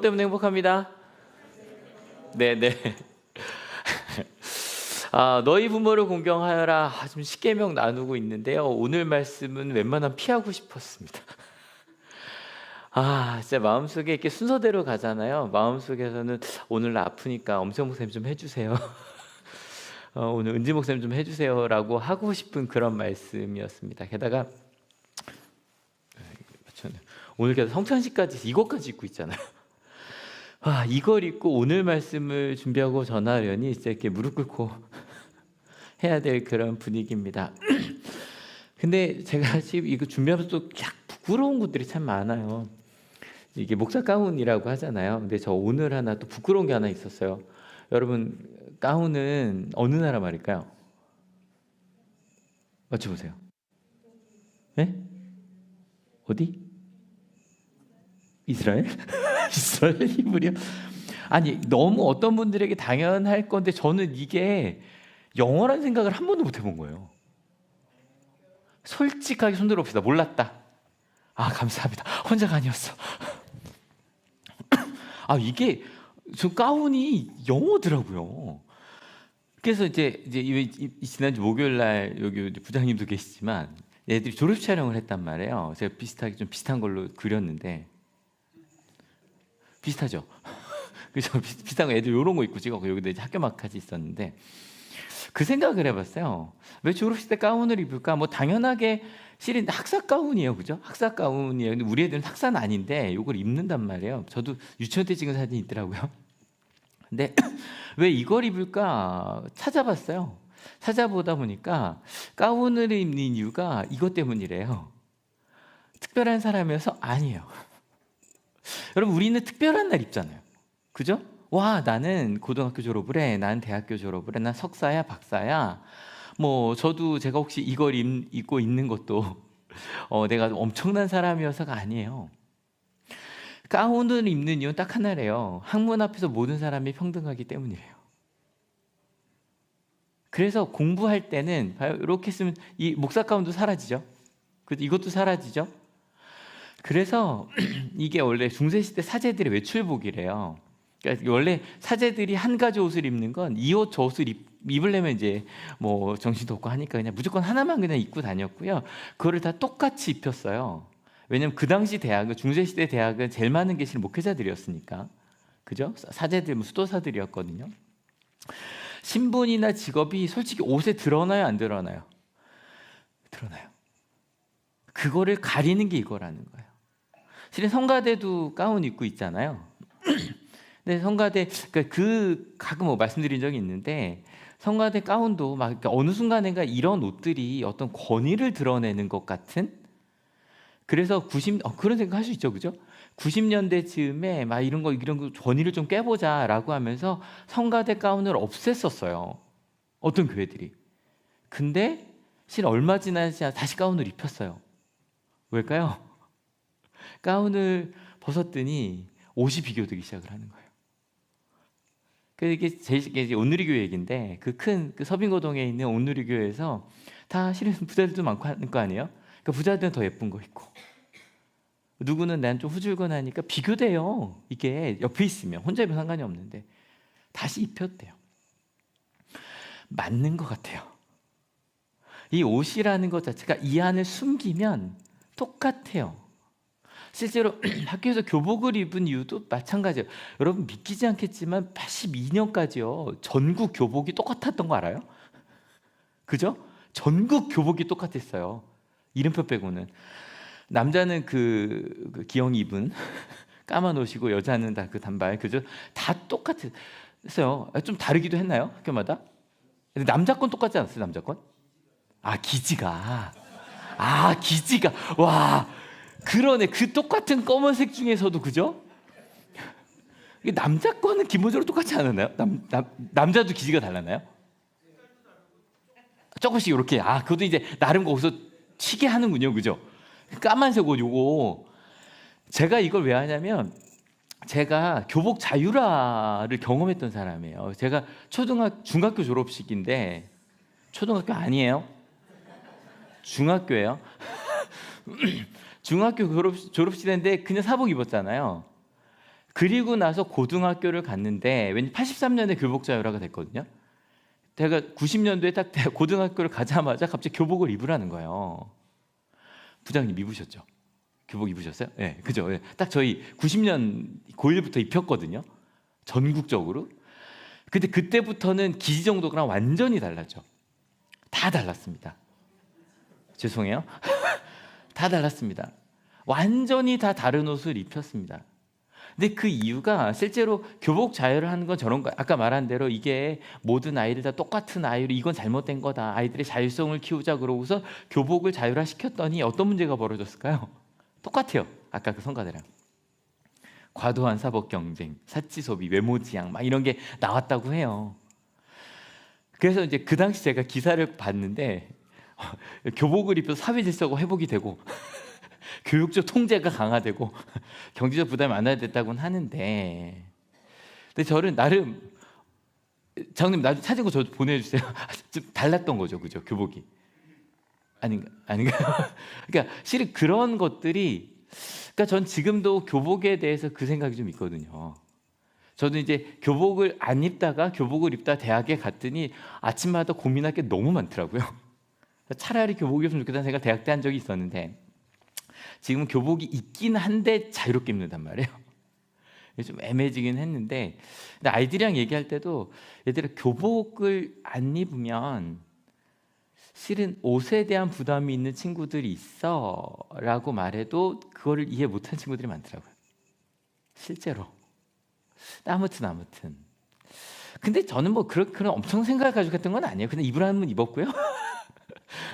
때문에 행복합니다. 네네. 너희 부모를 공경하여라. 지금 십계명 나누고 있는데요. 오늘 말씀은 웬만하면 피하고 싶었습니다. 진짜 마음속에 이렇게 순서대로 가잖아요. 마음속에서는 오늘 아프니까 엄청 목사님 좀 해주세요. 오늘 은지 목사님 좀 해주세요라고 하고 싶은 그런 말씀이었습니다. 게다가 오늘 계속 성찬식까지 이것까지 입고 있잖아요. 이걸 입고 오늘 말씀을 준비하고 전하려니 진짜 이렇게 무릎 꿇고 해야 될 그런 분위기입니다. 근데 제가 지금 이거 준비하면서 또 부끄러운 것들이 참 많아요. 이게 목사 가운이라고 하잖아요. 근데 저 오늘 하나 또 부끄러운 게 하나 있었어요. 여러분, 가운은 어느 나라 말일까요? 맞춰보세요. 네? 어디? 이스라엘? 이스라엘 히브리요? 아니, 너무 어떤 분들에게 당연할 건데 저는 이게 영어란 생각을 한 번도 못 해본 거예요. 솔직하게 손들어 봅시다. 몰랐다. 감사합니다. 혼자가 아니었어. 이게 저 가운이 영어더라고요. 그래서 이제 지난주 목요일 날 여기 부장님도 계시지만 애들이 졸업 촬영을 했단 말이에요. 제가 좀 비슷한 걸로 그렸는데 비슷하죠. 그래서 비슷한 거 애들 이런 거 입고 찍었고 여기도 이제 학교 막까지 있었는데 그 생각을 해봤어요. 왜 졸업식 때 가운을 입을까? 뭐 당연하게 실은 학사 가운이에요, 그죠? 학사 가운이에요. 근데 우리 애들은 학사는 아닌데 이걸 입는단 말이에요. 저도 유치원 때 찍은 사진이 있더라고요. 근데 왜 이걸 입을까 찾아봤어요. 찾아보다 보니까 가운을 입는 이유가 이것 때문이래요. 특별한 사람이어서 아니에요. 여러분, 우리는 특별한 날 입잖아요, 그죠? 나는 고등학교 졸업을 해, 난 대학교 졸업을 해, 난 석사야, 박사야. 저도 제가 혹시 이걸 입고 있는 것도 내가 엄청난 사람이어서가 아니에요. 가운을 입는 이유는 딱 하나래요. 학문 앞에서 모든 사람이 평등하기 때문이래요. 그래서 공부할 때는 이렇게 쓰면 이 목사 가운도 사라지죠. 이것도 사라지죠. 그래서 이게 원래 중세시대 사제들의 외출복이래요. 그러니까 원래 사제들이 한 가지 옷을 입는 건 이 옷 저 옷을 입으려면 이제 정신도 없고 하니까 그냥 무조건 하나만 그냥 입고 다녔고요. 그거를 다 똑같이 입혔어요. 왜냐면 그 당시 대학은, 중세시대 대학은 제일 많은 게 목회자들이었으니까, 그죠? 사제들, 수도사들이었거든요. 신분이나 직업이 솔직히 옷에 드러나요, 안 드러나요? 드러나요. 그거를 가리는 게 이거라는 거예요. 실은 성가대도 가운 입고 있잖아요. 근데 성가대 가끔 말씀드린 적이 있는데 성가대 가운도 막 어느 순간인가 이런 옷들이 어떤 권위를 드러내는 것 같은, 그래서 그런 생각 할 수 있죠, 그죠? 90년대 즈음에 막 이런 거 권위를 좀 깨보자라고 하면서 성가대 가운을 없앴었어요, 어떤 교회들이. 근데 실 얼마 지나지 다시 가운을 입혔어요. 왜일까요? 가운을 벗었더니 옷이 비교되기 시작을 하는 거예요. 이게 온누리교회 얘기인데 큰 서빙고동에 있는 온누리교회에서 다 실은 부자들도 많고 하는 거 아니에요? 그러니까 부자들은 더 예쁜 거 입고, 누구는 난 좀 후줄근하니까 비교돼요. 이게 옆에 있으면 혼자 입으면 상관이 없는데 다시 입혔대요. 맞는 것 같아요. 이 옷이라는 것 자체가 이 안을 숨기면 똑같아요. 실제로 학교에서 교복을 입은 이유도 마찬가지예요. 여러분 믿기지 않겠지만 82년까지요 전국 교복이 똑같았던 거 알아요? 그죠? 전국 교복이 똑같았어요. 이름표 빼고는. 남자는 그 기영 입은 까만 옷이고 여자는 다 그 단발, 그죠? 다 똑같았어요. 좀 다르기도 했나요, 학교마다? 근데 남자 건 똑같지 않았어요, 남자 건? 기지가. 와, 그러네. 그 똑같은 검은색 중에서도, 그죠? 남자 거는 기본적으로 똑같지 않았나요? 남자도 기지가 달랐나요? 조금씩 이렇게. 그것도 이제 나름 거기서 튀게 하는군요, 그죠? 까만색 옷 요거. 제가 이걸 왜 하냐면 제가 교복 자율화를 경험했던 사람이에요. 제가 중학교 졸업식인데, 초등학교 아니에요? 중학교예요. 중학교 졸업시대인데 그냥 사복 입었잖아요. 그리고 나서 고등학교를 갔는데 왠지 83년에 교복자유화가 됐거든요. 제가 90년도에 딱 고등학교를 가자마자 갑자기 교복을 입으라는 거예요. 부장님 입으셨죠? 교복 입으셨어요? 네, 그죠? 네. 딱 저희 90년 고1부터 입혔거든요. 전국적으로. 근데 그때부터는 기지 정도랑 완전히 달랐죠. 다 달랐습니다. 죄송해요. 다 달랐습니다. 완전히 다 다른 옷을 입혔습니다. 근데 그 이유가 실제로 교복 자유를 하는 건 저런 거, 아까 말한 대로 이게 모든 아이들 다 똑같은 아이로 이건 잘못된 거다, 아이들의 자율성을 키우자 그러고서 교복을 자율화 시켰더니 어떤 문제가 벌어졌을까요? 똑같아요. 아까 그 성가대랑 과도한 사법 경쟁, 사치 소비, 외모 지향 막 이런 게 나왔다고 해요. 그래서 이제 그 당시 제가 기사를 봤는데 교복을 입혀서 사회 질서가 회복이 되고 교육적 통제가 강화되고 경제적 부담이 완화됐다고는 하는데, 근데 저는 나름 장님 나중에 사진 거 저 보내주세요. 좀 달랐던 거죠, 그죠? 교복이 아닌가요? 그러니까 실은 그런 것들이, 그러니까 전 지금도 교복에 대해서 그 생각이 좀 있거든요. 저도 이제 교복을 안 입다가 교복을 입다 대학에 갔더니 아침마다 고민할 게 너무 많더라고요. 차라리 교복이 었으면 좋겠다는 생각 대학 때 한 적이 있었는데, 지금은 교복이 있긴 한데 자유롭게 입는단 말이에요. 좀 애매해지긴 했는데, 근데 아이들이랑 얘기할 때도 얘들아 교복을 안 입으면 실은 옷에 대한 부담이 있는 친구들이 있어 라고 말해도 그거를 이해 못하는 친구들이 많더라고요. 실제로. 아무튼 근데 저는 뭐 그런 엄청 생각을 가지고 했던 건 아니에요. 그냥 입으라면 입었고요.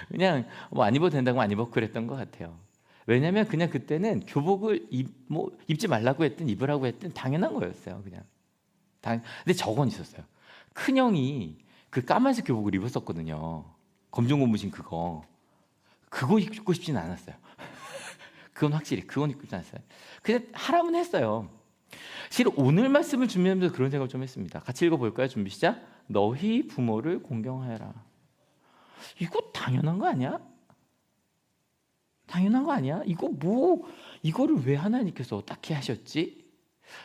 그냥 뭐 안 입어도 된다고 안 입었고 그랬던 것 같아요. 왜냐면 그냥 그때는 교복을 입지 말라고 했든 입으라고 했든 당연한 거였어요. 그냥. 근데 저건 있었어요. 큰형이 그 까만색 교복을 입었었거든요. 검정 고무신 그거 입고 싶지는 않았어요. 그건 확실히 그건 입고 싶지 않았어요. 근데 하라면 했어요. 실은 오늘 말씀을 준비하면서 그런 생각을 좀 했습니다. 같이 읽어볼까요? 준비 시작. 너희 부모를 공경하여라. 이거 당연한 거 아니야? 당연한 거 아니야? 이거를 왜 하나님께서 어떻게 하셨지?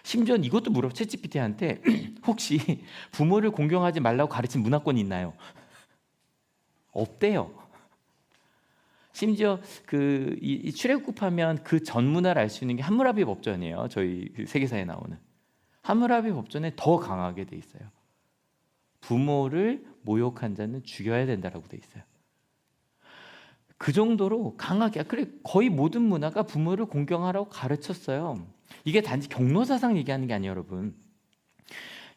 심지어 이것도 물어 챗GPT한테 혹시 부모를 공경하지 말라고 가르친 문화권이 있나요? 없대요. 심지어 이 출애굽하면 그 전 문화를 알 수 있는 게 함무라비 법전이에요. 저희 그 세계사에 나오는 함무라비 법전에 더 강하게 돼 있어요. 부모를 모욕한 자는 죽여야 된다라고 돼 있어요. 그 정도로 강하게, 그래 거의 모든 문화가 부모를 공경하라고 가르쳤어요. 이게 단지 경로사상 얘기하는 게 아니에요, 여러분.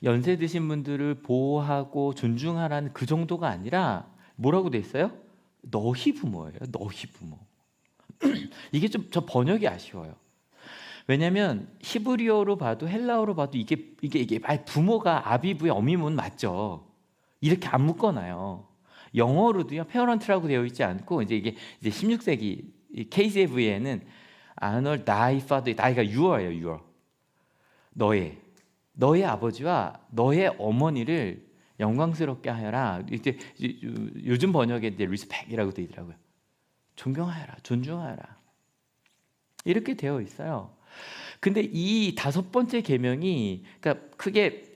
연세 드신 분들을 보호하고 존중하라는 그 정도가 아니라 뭐라고 돼 있어요? 너희 부모예요. 너희 부모. 이게 좀 저 번역이 아쉬워요. 왜냐하면 히브리어로 봐도 헬라어로 봐도 이게 부모가 아비부의 어미문 맞죠. 이렇게 안 묶어놔요. 영어로도요 페어런트라고 되어 있지 않고 이제 16세기 KJV에는 아널 thy father, thy가 your예요. your. 너의 아버지와 너의 어머니를 영광스럽게 하여라. 이제 요즘 번역에 이제 respect이라고 되어 있더라고요. 존경하여라, 존중하여라. 이렇게 되어 있어요. 근데 이 5번째 계명이 그러니까 크게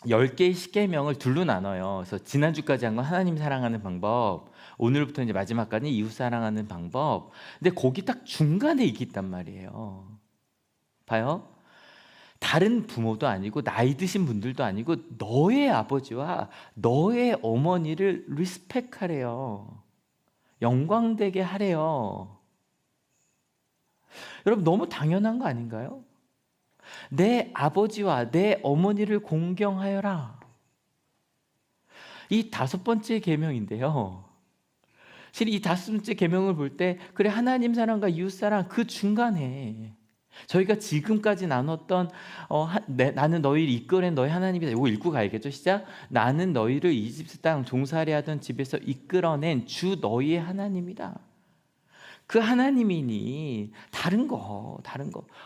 10개의 10계명을 둘로 나눠요. 그래서 지난주까지 한 건 하나님 사랑하는 방법, 오늘부터 이제 마지막까지 이웃 사랑하는 방법. 근데 거기 딱 중간에 이게 있단 말이에요. 봐요. 다른 부모도 아니고 나이 드신 분들도 아니고 너의 아버지와 너의 어머니를 리스펙하래요. 영광되게 하래요. 여러분 너무 당연한 거 아닌가요? 내 아버지와 내 어머니를 공경하여라. 이 5번째 계명인데요. 실은 이 5번째 계명을 볼 때 그래 하나님 사랑과 이웃 사랑 그 중간에 저희가 지금까지 나눴던 나는 너희를 이끌어낸 너희 하나님이다. 이거 읽고 가야겠죠. 시작. 나는 너희를 이집트 땅 종살이 하던 집에서 이끌어낸 주 너희의 하나님이다. 그 하나님이니 다른 거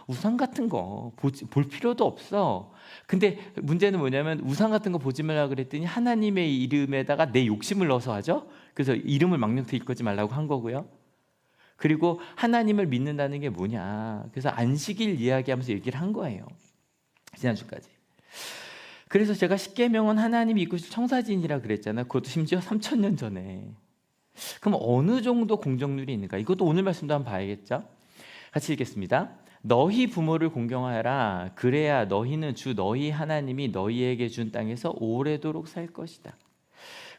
우상 같은 거 볼 필요도 없어. 근데 문제는 뭐냐면 우상 같은 거 보지 말라 그랬더니 하나님의 이름에다가 내 욕심을 넣어서 하죠. 그래서 이름을 망령되이 읽지 말라고 한 거고요. 그리고 하나님을 믿는다는 게 뭐냐, 그래서 안식일 이야기하면서 얘기를 한 거예요. 지난주까지. 그래서 제가 십계명은 하나님이 이끄실 청사진이라 그랬잖아요. 그것도 심지어 3000년 전에. 그럼 어느 정도 공정률이 있는가? 이것도 오늘 말씀도 한번 봐야겠죠? 같이 읽겠습니다. 너희 부모를 공경하여라. 그래야 너희는 주 너희 하나님이 너희에게 준 땅에서 오래도록 살 것이다.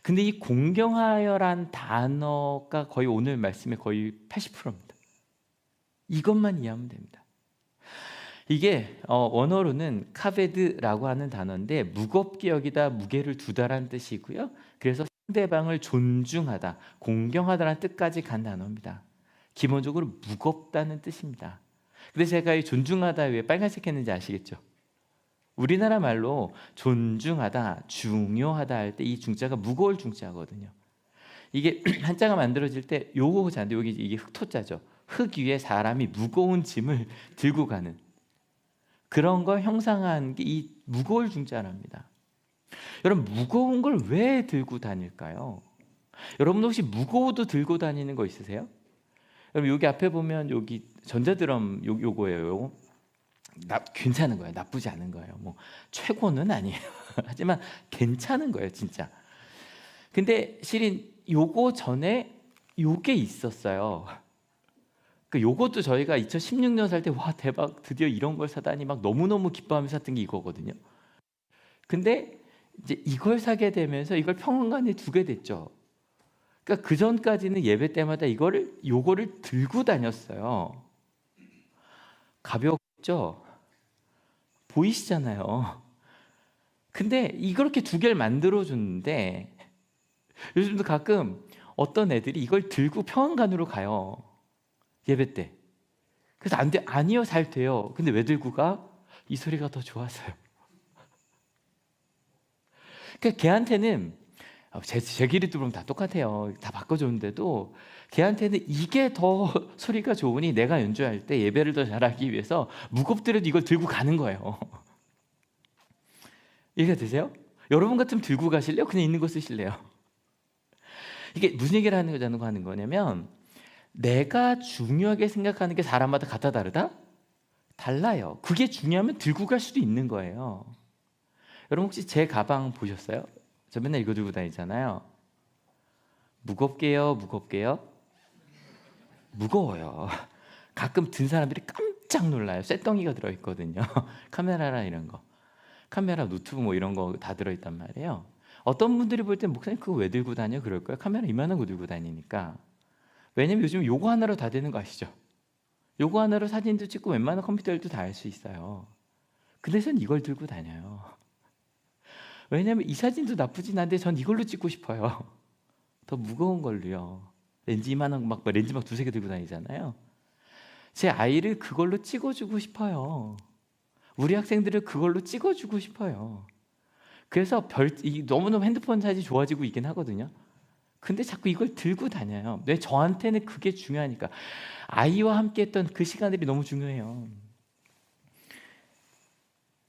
근데 이 공경하여란 단어가 거의 오늘 말씀의 거의 80%입니다. 이것만 이해하면 됩니다. 이게 원어로는 카베드라고 하는 단어인데 무겁게 여기다 무게를 두다라는 뜻이고요. 그래서 상대방을 존중하다, 공경하다라는 뜻까지 간 단어입니다. 기본적으로 무겁다는 뜻입니다. 근데 제가 이 존중하다 왜 빨간색 했는지 아시겠죠? 우리나라 말로 존중하다, 중요하다 할 때 이 중자가 무거울 중자거든요. 이게 한자가 만들어질 때 요거 자인데 여기 이게 흑토자죠. 흙 위에 사람이 무거운 짐을 들고 가는 그런 걸 형상한 게 이 무거울 중자랍니다. 여러분 무거운 걸 왜 들고 다닐까요? 여러분 혹시 무거워도 들고 다니는 거 있으세요? 여러분 여기 앞에 보면 여기 전자드럼 요거예요. 괜찮은 거예요. 나쁘지 않은 거예요. 뭐 최고는 아니에요. 하지만 괜찮은 거예요, 진짜. 근데 실은 요거 전에 요게 있었어요. 요것도 저희가 2016년 살 때 와 대박 드디어 이런 걸 사다니 막 너무너무 기뻐하면서 샀던 게 이거거든요. 근데 이제 이걸 사게 되면서 이걸 평안간에 두게 됐죠. 그러니까 그 전까지는 예배 때마다 요거를 들고 다녔어요. 가볍죠? 보이시잖아요. 근데 이렇게 두 개를 만들어 줬는데 요즘도 가끔 어떤 애들이 이걸 들고 평안간으로 가요. 예배 때. 그래서 안 돼, 아니요, 잘 돼요. 근데 왜 들고 가? 이 소리가 더 좋아서요. 그러니까 걔한테는 제 길이도 보면 다 똑같아요. 다 바꿔줬는데도 걔한테는 이게 더 소리가 좋으니 내가 연주할 때 예배를 더 잘하기 위해서 무겁더라도 이걸 들고 가는 거예요. 이해가 되세요? 여러분 같으면 들고 가실래요? 그냥 있는 거 쓰실래요? 이게 무슨 얘기를 하는 거냐면 내가 중요하게 생각하는 게 사람마다 같아 다르다? 달라요. 그게 중요하면 들고 갈 수도 있는 거예요. 여러분 혹시 제 가방 보셨어요? 저 맨날 이거 들고 다니잖아요. 무겁게요? 무거워요. 가끔 든 사람들이 깜짝 놀라요. 쇳덩이가 들어있거든요. 카메라랑 이런 거. 카메라, 노트북 뭐 이런 거 다 들어있단 말이에요. 어떤 분들이 볼 때 목사님 그거 왜 들고 다녀? 그럴 거예요. 카메라 이만한 거 들고 다니니까. 왜냐면 요즘 요거 하나로 다 되는 거 아시죠? 요거 하나로 사진도 찍고 웬만한 컴퓨터들도 다 할 수 있어요. 근데 전 이걸 들고 다녀요. 왜냐면 이 사진도 나쁘진 않은데 전 이걸로 찍고 싶어요. 더 무거운 걸로요. 렌즈 이만한 거 렌즈 막 두세 개 들고 다니잖아요. 제 아이를 그걸로 찍어주고 싶어요. 우리 학생들을 그걸로 찍어주고 싶어요. 그래서 너무너무 핸드폰 사진이 좋아지고 있긴 하거든요. 근데 자꾸 이걸 들고 다녀요. 왜? 저한테는 그게 중요하니까. 아이와 함께 했던 그 시간들이 너무 중요해요.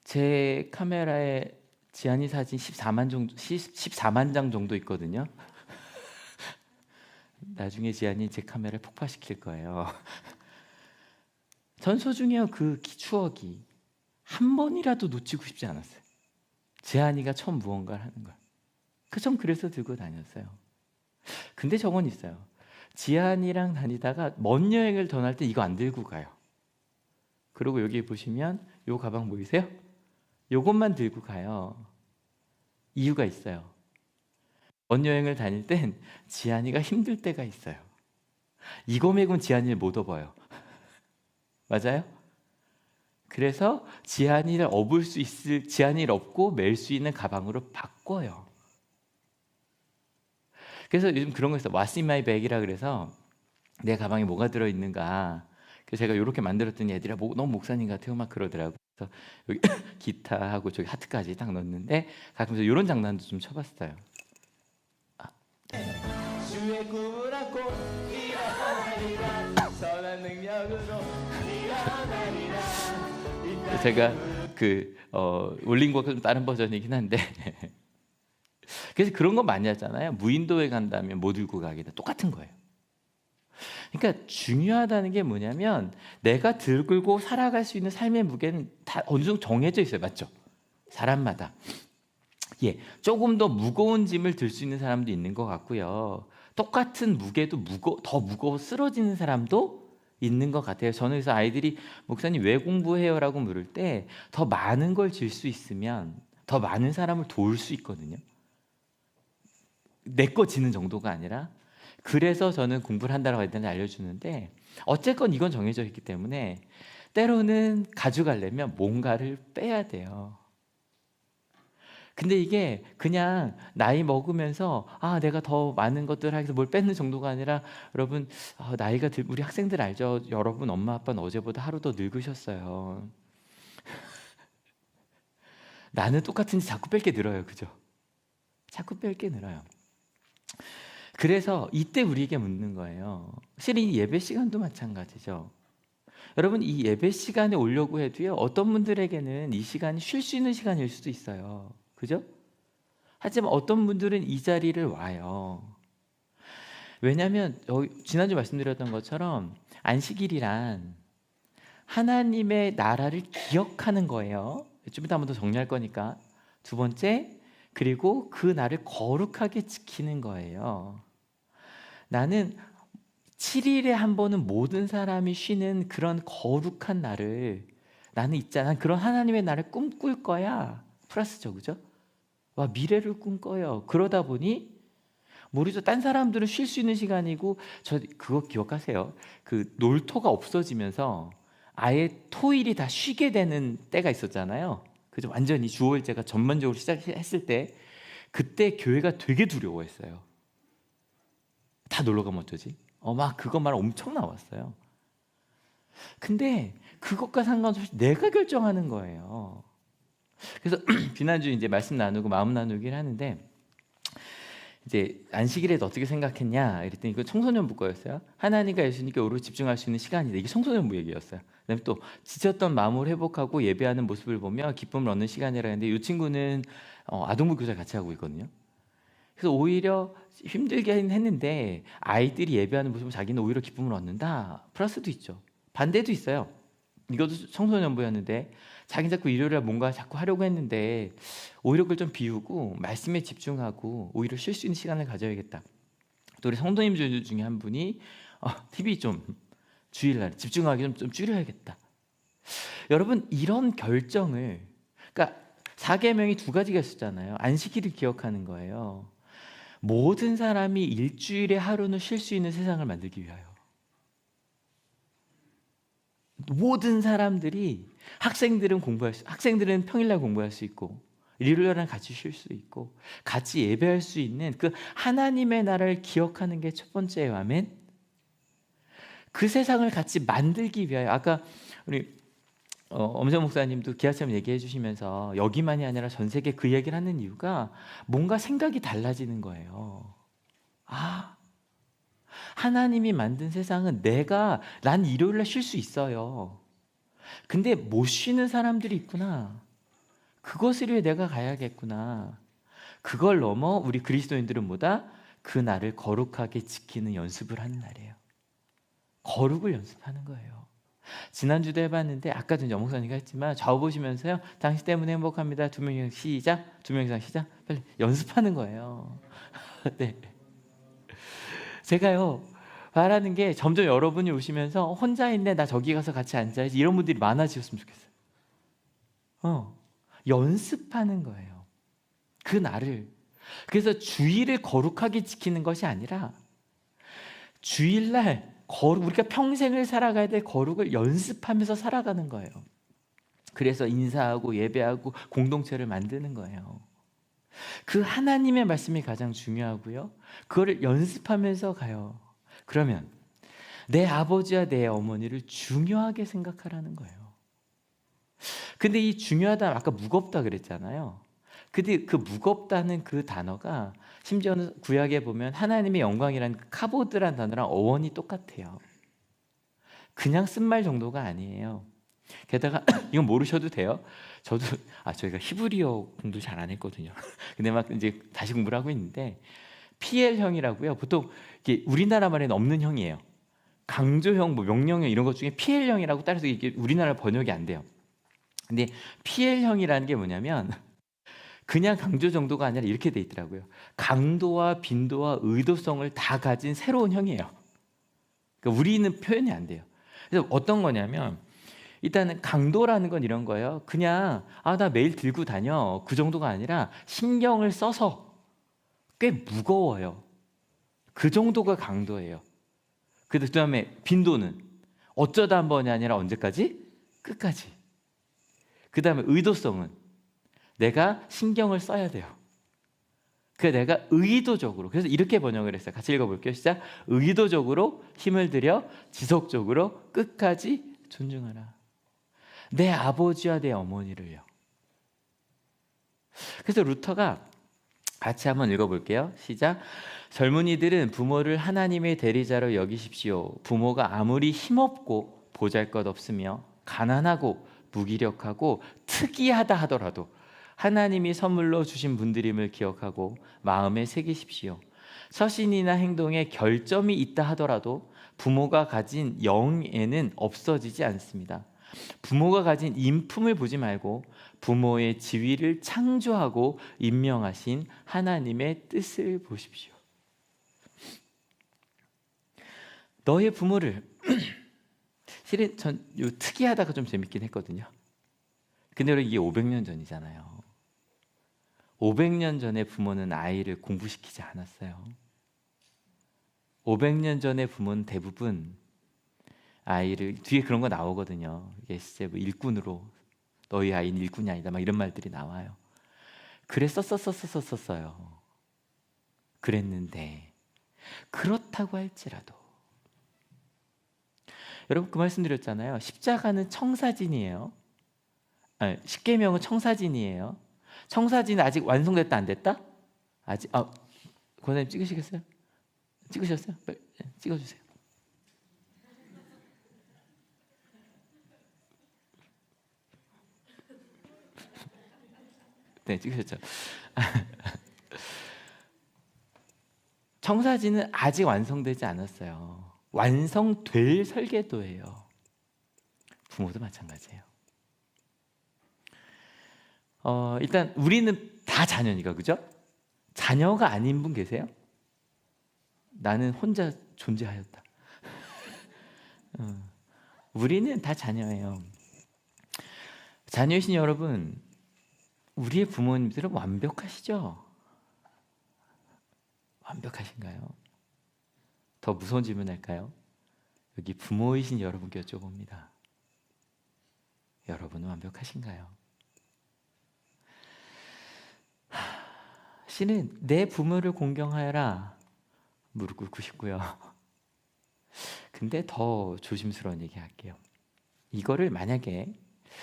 제 카메라에 지안이 사진 14만 장 정도 있거든요. 나중에 지안이 제 카메라를 폭파시킬 거예요. 전 소중해요. 그 추억이. 한 번이라도 놓치고 싶지 않았어요. 지안이가 처음 무언가를 하는 걸. 전 그래서 들고 다녔어요. 근데 저건 있어요. 지안이랑 다니다가 먼 여행을 떠날 때 이거 안 들고 가요. 그리고 여기 보시면 요 가방 보이세요? 요것만 들고 가요. 이유가 있어요. 먼 여행을 다닐 땐 지안이가 힘들 때가 있어요. 이거 말고는 지안이를 못 업어요. 맞아요? 그래서 지안이를 업고 멜 수 있는 가방으로 바꿔요. 그래서 요즘 그런 거 있어요. What's in my bag이라 그래서 내 가방에 뭐가 들어있는가. 그래서 제가 이렇게 만들었더니 애들이 너무 목사님 같아요 막 그러더라고요. 그래서 여기 기타하고 저기 하트까지 딱 넣었는데 가끔서 이런 장난도 좀 쳐봤어요. 주의 꿈을 안고 일어나리라 선한 능력으로 일어나리라. 제가 올린 거가 좀 다른 버전이긴 한데 그래서 그런 거 많이 하잖아요. 무인도에 간다면 뭐 들고 가기다 똑같은 거예요. 그러니까 중요하다는 게 뭐냐면 내가 들고 살아갈 수 있는 삶의 무게는 다 어느 정도 정해져 있어요. 맞죠? 사람마다. 예, 조금 더 무거운 짐을 들 수 있는 사람도 있는 것 같고요. 똑같은 무게도 더 무거워 쓰러지는 사람도 있는 것 같아요. 저는 그래서 아이들이 목사님 왜 공부해요라고 물을 때 더 많은 걸 질 수 있으면 더 많은 사람을 도울 수 있거든요. 내 거 지는 정도가 아니라. 그래서 저는 공부를 한다고 일단 알려주는데 어쨌건 이건 정해져 있기 때문에 때로는 가져가려면 뭔가를 빼야 돼요. 근데 이게 그냥 나이 먹으면서 내가 더 많은 것들 하면서 뭘 뺏는 정도가 아니라 여러분 나이가 우리 학생들 알죠? 여러분 엄마 아빠는 어제보다 하루 더 늙으셨어요. 나는 똑같은지 자꾸 뺄 게 늘어요. 그죠? 자꾸 뺄 게 늘어요. 그래서 이때 우리에게 묻는 거예요. 실은 이 예배 시간도 마찬가지죠. 여러분 이 예배 시간에 오려고 해도요. 어떤 분들에게는 이 시간이 쉴 수 있는 시간일 수도 있어요. 그죠? 하지만 어떤 분들은 이 자리를 와요. 왜냐하면 지난주 말씀드렸던 것처럼 안식일이란 하나님의 나라를 기억하는 거예요. 좀 이따 한 번 더 정리할 거니까. 두 번째, 그리고 그 날을 거룩하게 지키는 거예요. 나는 7일에 한 번은 모든 사람이 쉬는 그런 거룩한 날을 나는 있잖아. 그런 하나님의 날을 꿈꿀 거야. 플러스죠, 그죠? 미래를 꿈꿔요. 그러다 보니 모르죠. 딴 사람들은 쉴 수 있는 시간이고 저 그거 기억하세요. 그 놀토가 없어지면서 아예 토일이 다 쉬게 되는 때가 있었잖아요. 그죠? 완전히 주월제가 전반적으로 시작했을 때 그때 교회가 되게 두려워했어요. 다 놀러 가면 어쩌지? 막 그거 말 엄청 나왔어요. 근데 그것과 상관없이 내가 결정하는 거예요. 그래서 지난주 이제 말씀 나누고 마음 나누기를 하는데 이제 안식일에 어떻게 생각했냐 이랬더니 이거 청소년부 거였어요. 하나님과 예수님께 오롯이 집중할 수 있는 시간이다. 이게 청소년부 얘기였어요. 그다음에 또 지쳤던 마음을 회복하고 예배하는 모습을 보며 기쁨을 얻는 시간이라 했는데 이 친구는 아동부 교사 같이 하고 있거든요. 그래서 오히려 힘들긴 했는데 아이들이 예배하는 모습을 자기는 오히려 기쁨을 얻는다. 플러스도 있죠. 반대도 있어요. 이것도 청소년부였는데 자기 자꾸 일요일에 뭔가 자꾸 하려고 했는데 오히려 그걸 좀 비우고 말씀에 집중하고 오히려 쉴 수 있는 시간을 가져야겠다. 또 우리 성도님 중에 한 분이 TV 좀 주일날 집중하기 좀 줄여야겠다. 여러분 이런 결정을 그러니까 4계명이 두 가지가 있었잖아요. 안식일을 기억하는 거예요. 모든 사람이 일주일에 하루는 쉴 수 있는 세상을 만들기 위하여. 모든 사람들이 학생들은 평일날 공부할 수 있고 일요일날 같이 쉴 수 있고 같이 예배할 수 있는 그 하나님의 나라를 기억하는 게 첫 번째예요. 아멘. 그 세상을 같이 만들기 위하여 아까 우리 엄정 목사님도 기아처럼 얘기해 주시면서 여기만이 아니라 전 세계 그 얘기를 하는 이유가 뭔가 생각이 달라지는 거예요. 하나님이 만든 세상은 난 일요일날 쉴 수 있어요. 근데 못 쉬는 사람들이 있구나. 그것을 위해 내가 가야겠구나. 그걸 넘어 우리 그리스도인들은 뭐다? 그 날을 거룩하게 지키는 연습을 하는 날이에요. 거룩을 연습하는 거예요. 지난주도 해봤는데 아까도 이제 목사님이 했지만 좌우 보시면서요. 당신 때문에 행복합니다. 2명 시작. 2명 이상 시작. 빨리 연습하는 거예요. 네. 제가요 바라는 게 점점 여러분이 오시면서 혼자 있네 나 저기 가서 같이 앉아야지 이런 분들이 많아지셨으면 좋겠어요. 연습하는 거예요. 그 날을. 그래서 주일을 거룩하게 지키는 것이 아니라 주일날 우리가 평생을 살아가야 될 거룩을 연습하면서 살아가는 거예요. 그래서 인사하고 예배하고 공동체를 만드는 거예요. 그 하나님의 말씀이 가장 중요하고요. 그거를 연습하면서 가요. 그러면 내 아버지와 내 어머니를 중요하게 생각하라는 거예요. 근데 이 중요하다 아까 무겁다 그랬잖아요. 근데 그 무겁다는 그 단어가 심지어는 구약에 보면 하나님의 영광이라는 카보드라는 단어랑 어원이 똑같아요. 그냥 쓴 말 정도가 아니에요. 게다가 이건 모르셔도 돼요. 저희가 히브리어 공부 잘 안 했거든요. 근데 막 이제 다시 공부를 하고 있는데 PL형이라고요. 보통 이게 우리나라 말에는 없는 형이에요. 강조형, 뭐 명령형 이런 것 중에 PL형이라고 따라서 이게 우리나라 번역이 안 돼요. 근데 PL형이라는 게 뭐냐면 그냥 강조 정도가 아니라 이렇게 돼 있더라고요. 강도와 빈도와 의도성을 다 가진 새로운 형이에요. 그러니까 우리는 표현이 안 돼요. 그래서 어떤 거냐면 일단은 강도라는 건 이런 거예요. 그냥 나 매일 들고 다녀 그 정도가 아니라 신경을 써서 꽤 무거워요. 그 정도가 강도예요. 그 다음에 빈도는 어쩌다 한 번이 아니라 언제까지? 끝까지. 그 다음에 의도성은 내가 신경을 써야 돼요. 그 내가 의도적으로, 그래서 이렇게 번역을 했어요. 같이 읽어볼게요. 시작. 의도적으로 힘을 들여 지속적으로 끝까지 존중하라. 내 아버지와 내 어머니를요. 그래서 루터가 같이 한번 읽어볼게요. 시작. 젊은이들은 부모를 하나님의 대리자로 여기십시오. 부모가 아무리 힘없고 보잘것없으며 가난하고 무기력하고 특이하다 하더라도 하나님이 선물로 주신 분들임을 기억하고 마음에 새기십시오. 처신이나 행동에 결점이 있다 하더라도 부모가 가진 영에는 없어지지 않습니다. 부모가 가진 인품을 보지 말고 부모의 지위를 창조하고 임명하신 하나님의 뜻을 보십시오. 너의 부모를 실은 전 특이하다가 좀 재밌긴 했거든요. 근데 이게 500년 전이잖아요. 500년 전에 부모는 아이를 공부시키지 않았어요. 500년 전에 부모는 대부분 아이를, 뒤에 그런 거 나오거든요. 이게 진짜 뭐 일꾼으로, 너희 아이는 일꾼이 아니다 막 이런 말들이 나와요. 그랬었어요. 그랬는데 그렇다고 할지라도 여러분 그 말씀 드렸잖아요. 십자가는 청사진이에요. 십계명은 청사진이에요. 청사진은 아직 완성됐다 안 됐다? 아직. 권사님 찍으시겠어요? 찍으셨어요? 찍어주세요. 네, 찍으셨죠? 청사진은 아직 완성되지 않았어요. 완성될 설계도예요. 부모도 마찬가지예요. 일단 우리는 다 자녀니까, 그죠? 자녀가 아닌 분 계세요? 나는 혼자 존재하였다. 우리는 다 자녀예요. 자녀이신 여러분, 우리의 부모님들은 완벽하시죠? 완벽하신가요? 더 무서운 질문 할까요? 여기 부모이신 여러분께 여쭤봅니다. 여러분은 완벽하신가요? 신은 내 부모를 공경하여라 무릎 꿇고 싶고요. 근데 더 조심스러운 얘기 할게요. 이거를 만약에,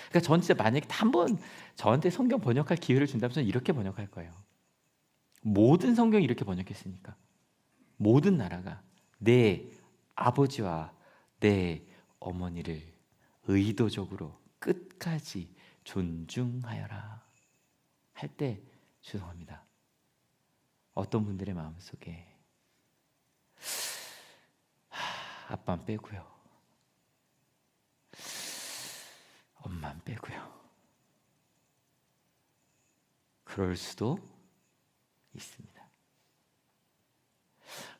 그러니까 전 진짜 만약에 한번 저한테 성경 번역할 기회를 준다면 저는 이렇게 번역할 거예요. 모든 성경이 이렇게 번역했으니까 모든 나라가 내 아버지와 내 어머니를 의도적으로 끝까지 존중하여라 할 때 죄송합니다. 어떤 분들의 마음속에 아빠는 빼고요, 엄마는 빼고요, 그럴 수도 있습니다.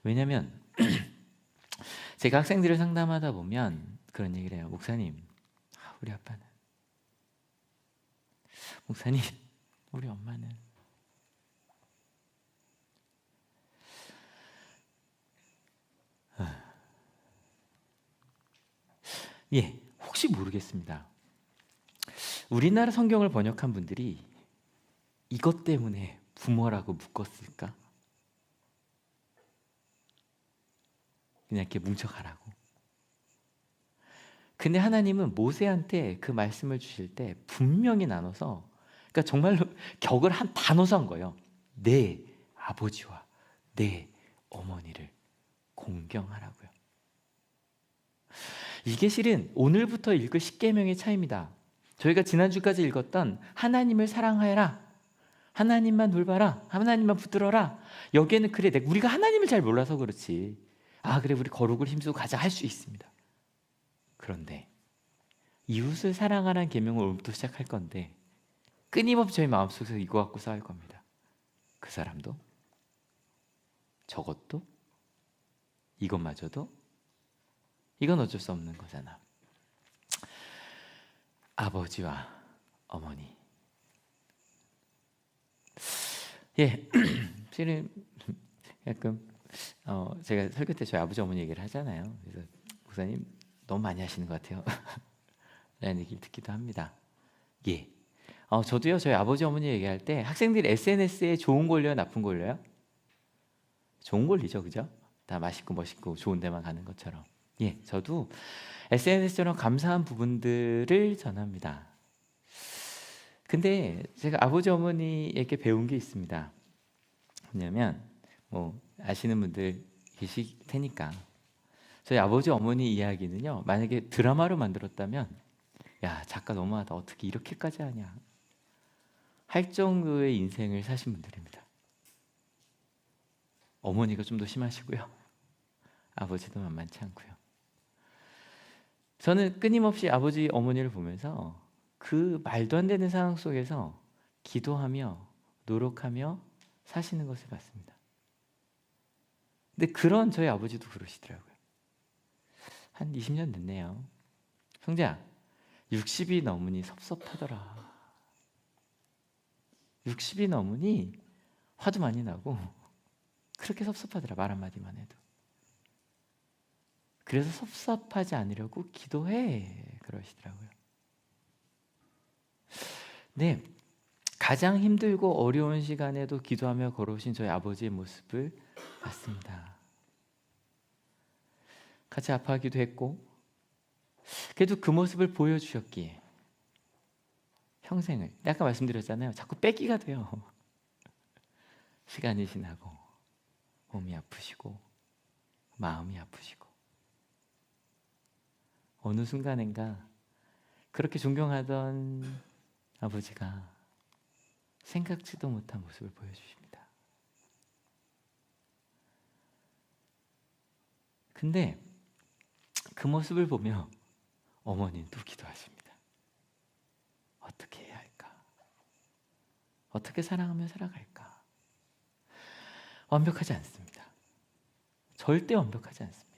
왜냐하면 제가 학생들을 상담하다 보면 그런 얘기를 해요. 목사님, 우리 아빠는, 목사님, 우리 엄마는. 예, 혹시 모르겠습니다. 우리나라 성경을 번역한 분들이 이것 때문에 부모라고 묶었을까? 그냥 이렇게 뭉쳐가라고. 근데 하나님은 모세한테 그 말씀을 주실 때 분명히 나눠서, 그러니까 정말로 격을 다 넣어서 한 거예요. 내 아버지와 내 어머니를 공경하라고요. 이게 실은 오늘부터 읽을 십계명의 차이입니다. 저희가 지난주까지 읽었던 하나님을 사랑하여라, 하나님만 돌봐라, 하나님만 붙들어라, 여기에는 그래, 우리가 하나님을 잘 몰라서 그렇지 그래 우리 거룩을 힘쓰고 가자 할 수 있습니다. 그런데 이웃을 사랑하라는 계명을 오늘부터 시작할 건데 끊임없이 저희 마음속에서 이거 갖고 싸울 겁니다. 그 사람도, 저것도, 이것마저도. 이건 어쩔 수 없는 거잖아. 아버지와 어머니. 실은 약간 제가 설교 때 저희 아버지 어머니 얘기를 하잖아요. 그래서 목사님 너무 많이 하시는 것 같아요. 라는 얘기를 듣기도 합니다. 저도요 저희 아버지 어머니 얘기할 때 학생들이 SNS에 좋은 걸려요, 나쁜 걸려요? 좋은 걸리죠, 그죠? 다 맛있고 멋있고 좋은 데만 가는 것처럼. 저도 SNS처럼 감사한 부분들을 전합니다. 근데 제가 아버지 어머니에게 배운 게 있습니다. 뭐냐면 아시는 분들 계실 테니까 저희 아버지 어머니 이야기는요, 만약에 드라마로 만들었다면 야 작가 너무하다, 어떻게 이렇게까지 하냐 할 정도의 인생을 사신 분들입니다. 어머니가 좀 더 심하시고요, 아버지도 만만치 않고요. 저는 끊임없이 아버지 어머니를 보면서 그 말도 안 되는 상황 속에서 기도하며 노력하며 사시는 것을 봤습니다. 근데 그런 저희 아버지도 그러시더라고요. 한 20년 됐네요. 성재야, 60이 넘으니 섭섭하더라. 60이 넘으니 화도 많이 나고 그렇게 섭섭하더라, 말 한마디만 해도. 그래서 섭섭하지 않으려고 기도해, 그러시더라고요. 네, 가장 힘들고 어려운 시간에도 기도하며 걸어오신 저희 아버지의 모습을 봤습니다. 같이 아파하기도 했고 그래도 그 모습을 보여주셨기에 평생을, 아까 말씀드렸잖아요, 자꾸 뺏기가 돼요. 시간이 지나고 몸이 아프시고 마음이 아프시고 어느 순간인가 그렇게 존경하던 아버지가 생각지도 못한 모습을 보여주십니다. 근데 그 모습을 보며 어머니는 또 기도하십니다. 어떻게 해야 할까? 어떻게 사랑하며 살아갈까? 완벽하지 않습니다. 절대 완벽하지 않습니다.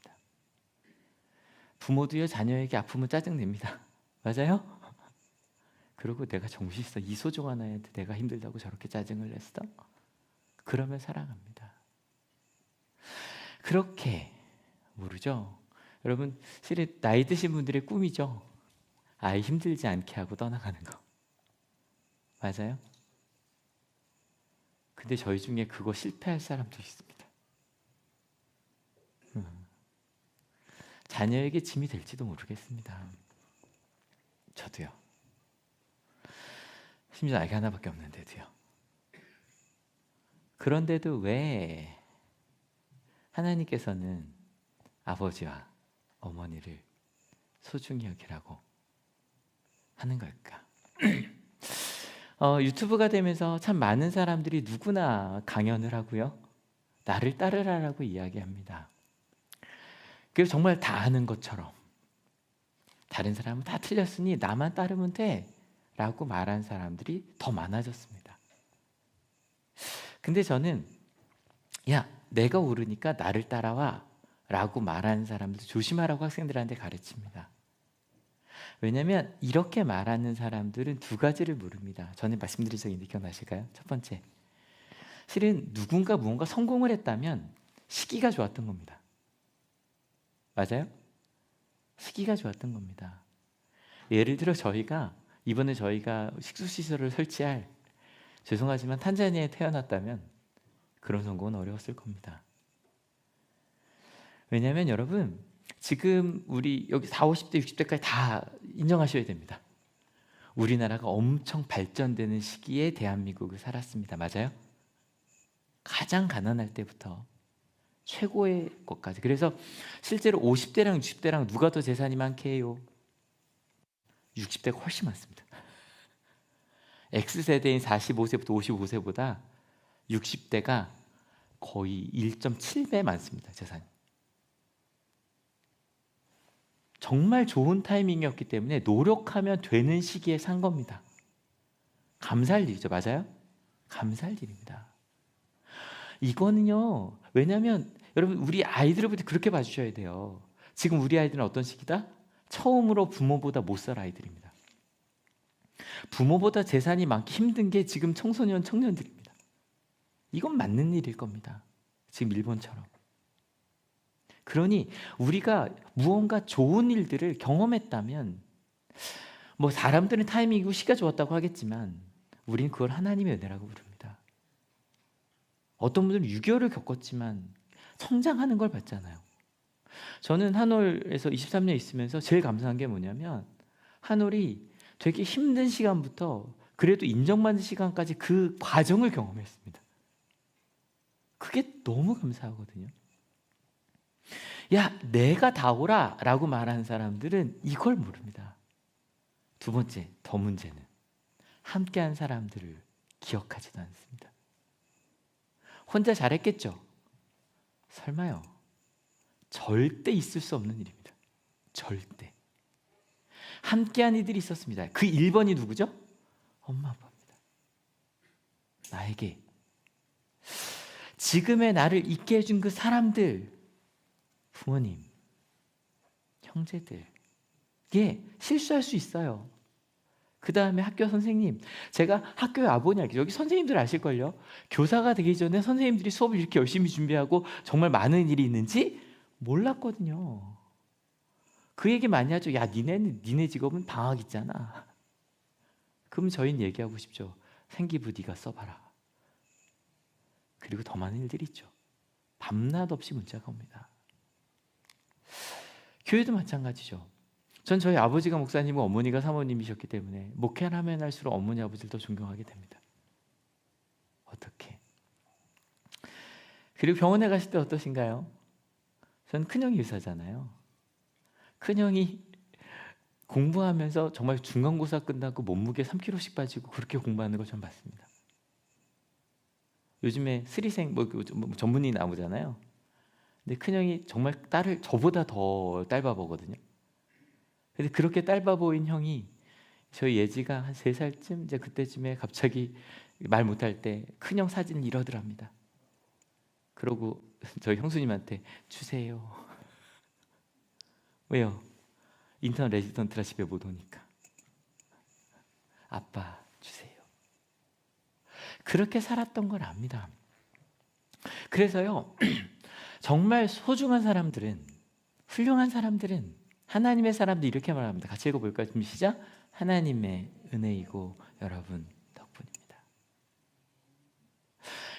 부모도요 자녀에게 아프면 짜증냅니다. 맞아요? 그리고 내가 정신 있어, 이 소중한 아이한테 내가 힘들다고 저렇게 짜증을 냈어? 그러면 사랑합니다. 그렇게 모르죠? 여러분, 실은 나이 드신 분들의 꿈이죠. 아이 힘들지 않게 하고 떠나가는 거. 맞아요? 근데 저희 중에 그거 실패할 사람도 있습니다. 자녀에게 짐이 될지도 모르겠습니다. 저도요. 심지어 아이가 하나밖에 없는데도요. 그런데도 왜 하나님께서는 아버지와 어머니를 소중히 여기라고 하는 걸까? 유튜브가 되면서 참 많은 사람들이 누구나 강연을 하고요, 나를 따르라라고 이야기합니다. 그래서 정말 다 아는 것처럼 다른 사람은 다 틀렸으니 나만 따르면 돼 라고 말한 사람들이 더 많아졌습니다. 근데 저는 야, 내가 옳으니까 나를 따라와 라고 말하는 사람들 조심하라고 학생들한테 가르칩니다. 왜냐하면 이렇게 말하는 사람들은 두 가지를 모릅니다. 전에 말씀드린 적이 있는데 기억나실까요? 첫 번째, 실은 누군가 무언가 성공을 했다면 시기가 좋았던 겁니다. 맞아요? 시기가 좋았던 겁니다. 예를 들어 이번에 저희가 식수시설을 설치할, 죄송하지만 탄자니아에 태어났다면 그런 성공은 어려웠을 겁니다. 왜냐하면 여러분, 지금 우리 여기 40, 50대, 60대까지 다 인정하셔야 됩니다. 우리나라가 엄청 발전되는 시기에 대한민국을 살았습니다. 맞아요? 가장 가난할 때부터 최고의 것까지. 그래서 실제로 50대랑 60대랑 누가 더 재산이 많게요? 60대가 훨씬 많습니다. X세대인 45세부터 55세보다 60대가 거의 1.7배 많습니다, 재산이. 정말 좋은 타이밍이었기 때문에 노력하면 되는 시기에 산 겁니다. 감사할 일이죠. 맞아요? 감사할 일입니다. 이거는요. 왜냐하면 여러분 우리 아이들부터 그렇게 봐주셔야 돼요. 지금 우리 아이들은 어떤 시기다? 처음으로 부모보다 못 살 아이들입니다. 부모보다 재산이 많기 힘든 게 지금 청소년, 청년들입니다. 이건 맞는 일일 겁니다. 지금 일본처럼. 그러니 우리가 무언가 좋은 일들을 경험했다면 뭐 사람들은 타이밍이고 시기가 좋았다고 하겠지만 우리는 그걸 하나님의 은혜라고 부릅니다. 어떤 분들은 6.25를 겪었지만 성장하는 걸 봤잖아요. 저는 한올에서 23년 있으면서 제일 감사한 게 뭐냐면 한올이 되게 힘든 시간부터 그래도 인정받는 시간까지 그 과정을 경험했습니다. 그게 너무 감사하거든요. 야, 내가 다오라 라고 말하는 사람들은 이걸 모릅니다. 두 번째, 더 문제는 함께한 사람들을 기억하지도 않습니다. 혼자 잘했겠죠? 설마요. 절대 있을 수 없는 일입니다. 절대. 함께한 이들이 있었습니다. 그 1번이 누구죠? 엄마 아빠입니다. 나에게 지금의 나를 있게 해준 그 사람들, 부모님, 형제들, 예, 실수할 수 있어요. 그 다음에 학교 선생님, 제가 학교의 아버님 할게요. 여기 선생님들 아실걸요? 교사가 되기 전에 선생님들이 수업을 이렇게 열심히 준비하고 정말 많은 일이 있는지 몰랐거든요. 그 얘기 많이 하죠. 야, 니네 직업은 방학 있잖아. 그럼 저희는 얘기하고 싶죠. 생기부 네가 써봐라. 그리고 더 많은 일들이 있죠. 밤낮 없이 문자가 옵니다. 교회도 마찬가지죠. 전 저희 아버지가 목사님이고 어머니가 사모님이셨기 때문에 목회를 하면 할수록 어머니 아버지를 더 존경하게 됩니다. 어떻게? 그리고 병원에 가실 때 어떠신가요? 전 큰형이 의사잖아요. 큰형이 공부하면서 정말 중간고사 끝나고 몸무게 3kg씩 빠지고 그렇게 공부하는 걸 전 봤습니다. 요즘에 스리생 전문의 나오잖아요. 근데 큰형이 정말 딸을 저보다 더 딸바 보거든요. 근데 그렇게 딸바 보인 형이 저희 예지가 한 3살쯤 이제 그때쯤에 갑자기 말 못할 때 큰형 사진을 이러더랍니다. 그러고 저희 형수님한테 주세요. 왜요? 인턴 레지던트라 집에 못 오니까. 아빠 주세요. 그렇게 살았던 걸 압니다. 그래서요. 정말 소중한 사람들은, 훌륭한 사람들은 하나님의 사람들 이렇게 말합니다. 같이 읽어볼까요? 좀 시작. 하나님의 은혜이고 여러분 덕분입니다.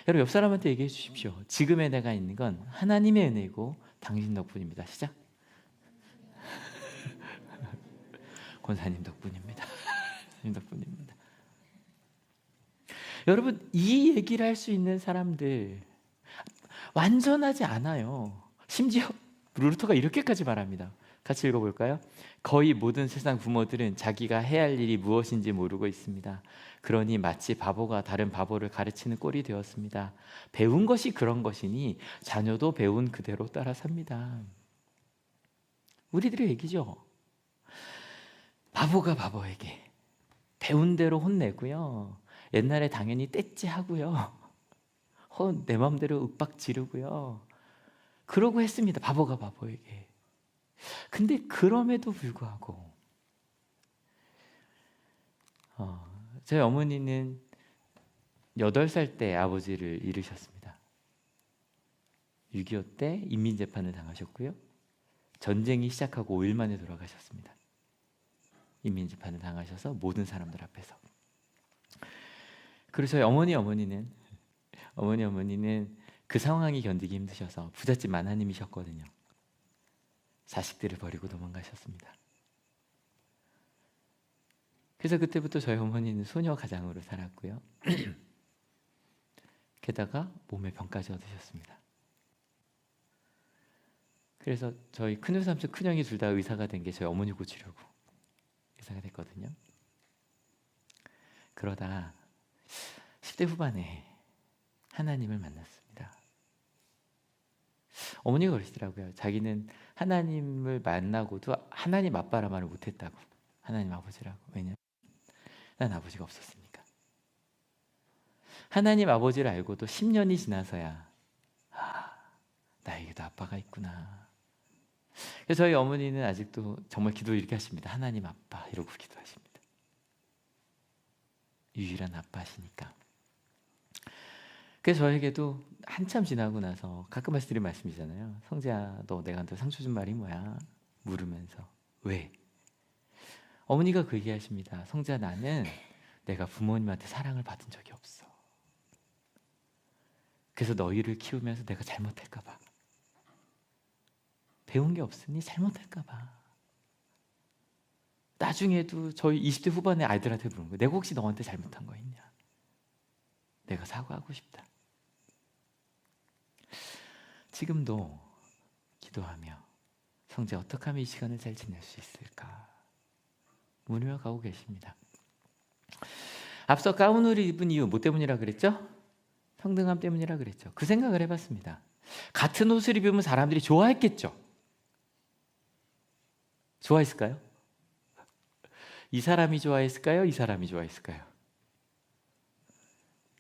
여러분 옆 사람한테 얘기해 주십시오. 지금의 내가 있는 건 하나님의 은혜이고 당신 덕분입니다. 시작. 권사님 덕분입니다. 권사님 덕분입니다. 여러분 이 얘기를 할 수 있는 사람들 완전하지 않아요. 심지어 루터가 이렇게까지 말합니다. 같이 읽어볼까요? 거의 모든 세상 부모들은 자기가 해야 할 일이 무엇인지 모르고 있습니다. 그러니 마치 바보가 다른 바보를 가르치는 꼴이 되었습니다. 배운 것이 그런 것이니 자녀도 배운 그대로 따라 삽니다. 우리들의 얘기죠. 바보가 바보에게 배운 대로 혼내고요. 옛날에 당연히 뗐지 하고요. 내 마음대로 윽박 지르고요. 그러고 했습니다. 바보가 바보에게. 근데 그럼에도 불구하고 저희 어머니는 8살 때 아버지를 잃으셨습니다. 6.25 때 인민재판을 당하셨고요. 전쟁이 시작하고 5일 만에 돌아가셨습니다. 인민재판을 당하셔서 모든 사람들 앞에서. 그래서 저희 어머니는 그 상황이 견디기 힘드셔서 부잣집 마나님이셨거든요. 자식들을 버리고 도망가셨습니다. 그래서 그때부터 저희 어머니는 소녀 가장으로 살았고요. 게다가 몸에 병까지 얻으셨습니다. 그래서 저희 큰형 삼촌 큰형이 둘 다 의사가 된 게 저희 어머니 고치려고 의사가 됐거든요. 그러다 10대 후반에 하나님을 만났습니다. 어머니가 그러시더라고요. 자기는 하나님을 만나고도 하나님 아빠라 말을 못했다고. 하나님 아버지라고. 왜냐? 난 아버지가 없었으니까. 하나님 아버지를 알고도 10년이 지나서야 나에게도 아빠가 있구나. 그래서 저희 어머니는 아직도 정말 기도 이렇게 하십니다. 하나님 아빠 이러고 기도하십니다. 유일한 아빠시니까. 그래서 저에게도 한참 지나고 나서 가끔 말씀드린 말씀이잖아요. 성재야, 너 내가 너한테 상처 준 말이 뭐야? 물으면서. 왜? 어머니가 그 얘기하십니다. 성재야, 나는 내가 부모님한테 사랑을 받은 적이 없어. 그래서 너희를 키우면서 내가 잘못할까 봐. 배운 게 없으니 잘못할까 봐. 나중에도 저희 20대 후반의 아이들한테 물은 거예요. 내가 혹시 너한테 잘못한 거 있냐? 내가 사과하고 싶다. 지금도 기도하며 성재 어떻게 하면 이 시간을 잘 지낼 수 있을까 물으며 가고 계십니다. 앞서 가운을 입은 이유 뭐 때문이라 그랬죠? 평등함 때문이라 그랬죠. 그 생각을 해봤습니다. 같은 옷을 입으면 사람들이 좋아했겠죠. 좋아했을까요? 이 사람이 좋아했을까요? 이 사람이 좋아했을까요?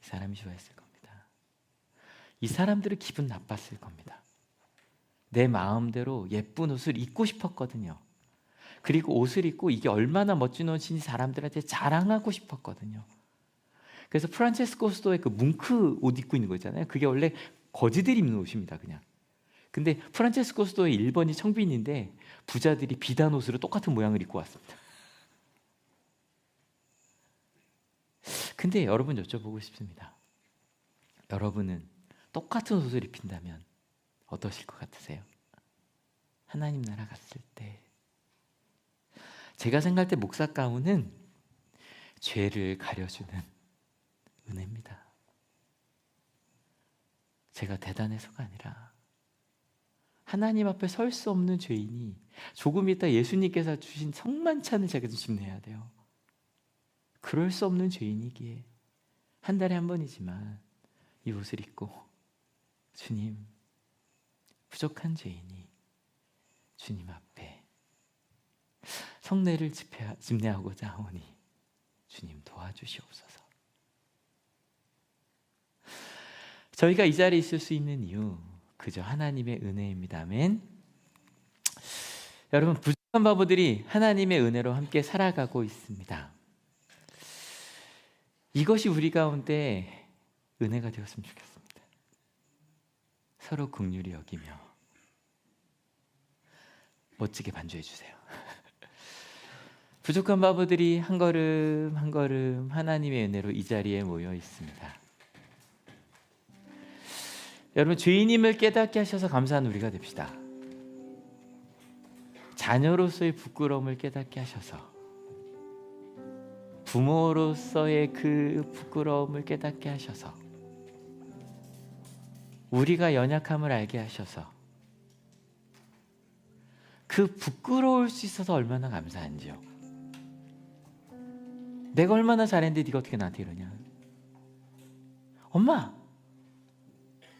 이 사람이 좋아했을 겁니다. 이 사람들은 기분 나빴을 겁니다. 내 마음대로 예쁜 옷을 입고 싶었거든요. 그리고 옷을 입고 이게 얼마나 멋진 옷인지 사람들한테 자랑하고 싶었거든요. 그래서 프란체스코 수도의 그 뭉크 옷 입고 있는 거 있잖아요. 그게 원래 거지들이 입는 옷입니다. 그냥. 근데 프란체스코 수도의 1번이 청빈인데 부자들이 비단 옷으로 똑같은 모양을 입고 왔습니다. 근데 여러분 여쭤보고 싶습니다. 여러분은 똑같은 옷을 입힌다면 어떠실 것 같으세요? 하나님 나라 갔을 때 제가 생각할 때 목사 가운은 죄를 가려주는 은혜입니다. 제가 대단해서가 아니라 하나님 앞에 설 수 없는 죄인이 조금 있다 예수님께서 주신 성만찬을 제가 집례해야 돼요. 그럴 수 없는 죄인이기에 한 달에 한 번이지만 이 옷을 입고 주님, 부족한 죄인이 주님 앞에 성례를 집례하고자 하오니 주님 도와주시옵소서. 저희가 이 자리에 있을 수 있는 이유 그저 하나님의 은혜입니다. 아멘. 여러분, 부족한 바보들이 하나님의 은혜로 함께 살아가고 있습니다. 이것이 우리 가운데 은혜가 되었으면 좋겠습니다. 서로 긍휼히 여기며 멋지게 반주해 주세요. 부족한 바보들이 한 걸음 한 걸음 하나님의 은혜로 이 자리에 모여 있습니다. 여러분, 죄인임을 깨닫게 하셔서 감사한 우리가 됩시다. 자녀로서의 부끄러움을 깨닫게 하셔서 부모로서의 그 부끄러움을 깨닫게 하셔서 우리가 연약함을 알게 하셔서 그 부끄러울 수 있어서 얼마나 감사한지요. 내가 얼마나 잘했는데 네가 어떻게 나한테 이러냐. 엄마,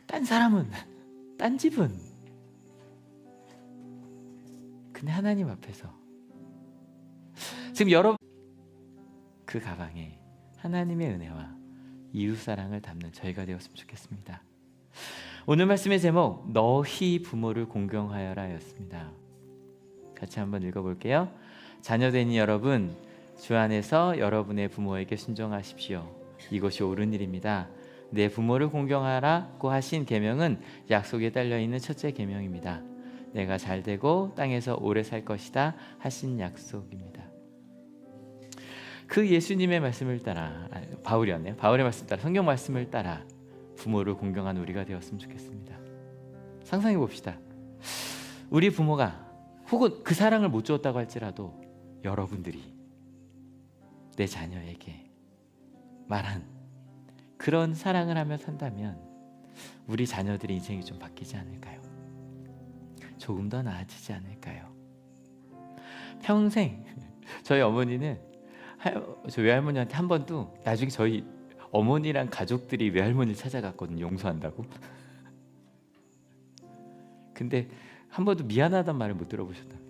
딴 사람은, 딴 집은. 근데 하나님 앞에서 지금 여러분 그 가방에 하나님의 은혜와 이웃사랑을 담는 저희가 되었으면 좋겠습니다. 오늘 말씀의 제목 너희 부모를 공경하여라 였습니다. 같이 한번 읽어볼게요. 자녀되니 여러분 주 안에서 여러분의 부모에게 순종하십시오. 이것이 옳은 일입니다. 내 부모를 공경하라고 하신 계명은 약속에 달려있는 첫째 계명입니다. 내가 잘되고 땅에서 오래 살 것이다 하신 약속입니다. 그 예수님의 말씀을 따라 바울이었네요. 바울의 말씀 따라 성경 말씀을 따라 부모를 공경한 우리가 되었으면 좋겠습니다. 상상해 봅시다. 우리 부모가 혹은 그 사랑을 못 주었다고 할지라도 여러분들이 내 자녀에게 말한 그런 사랑을 하며 산다면 우리 자녀들의 인생이 좀 바뀌지 않을까요? 조금 더 나아지지 않을까요? 평생 저희 어머니는 저희 외할머니한테 한 번도 나중에 저희 어머니랑 가족들이 외할머니를 찾아갔거든요. 용서한다고. 근데 한 번도 미안하단 말을 못 들어보셨답니다.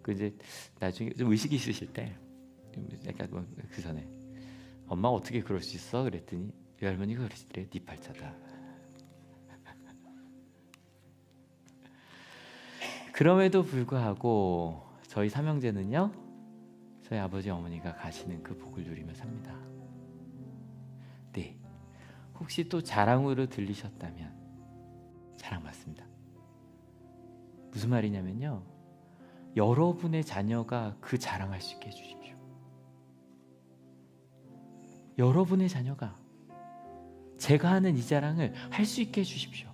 그 이제 나중에 좀 의식이 있으실 때 약간 그 전에 엄마 어떻게 그럴 수 있어? 그랬더니 이 할머니가 그러시더래요. 네 팔자다. 그럼에도 불구하고 저희 삼형제는요, 저희 아버지 어머니가 가시는 그 복을 누리며 삽니다. 네, 혹시 또 자랑으로 들리셨다면 자랑 맞습니다. 무슨 말이냐면요, 여러분의 자녀가 그 자랑할 수 있게 해주십시오. 여러분의 자녀가 제가 하는 이 자랑을 할 수 있게 해주십시오.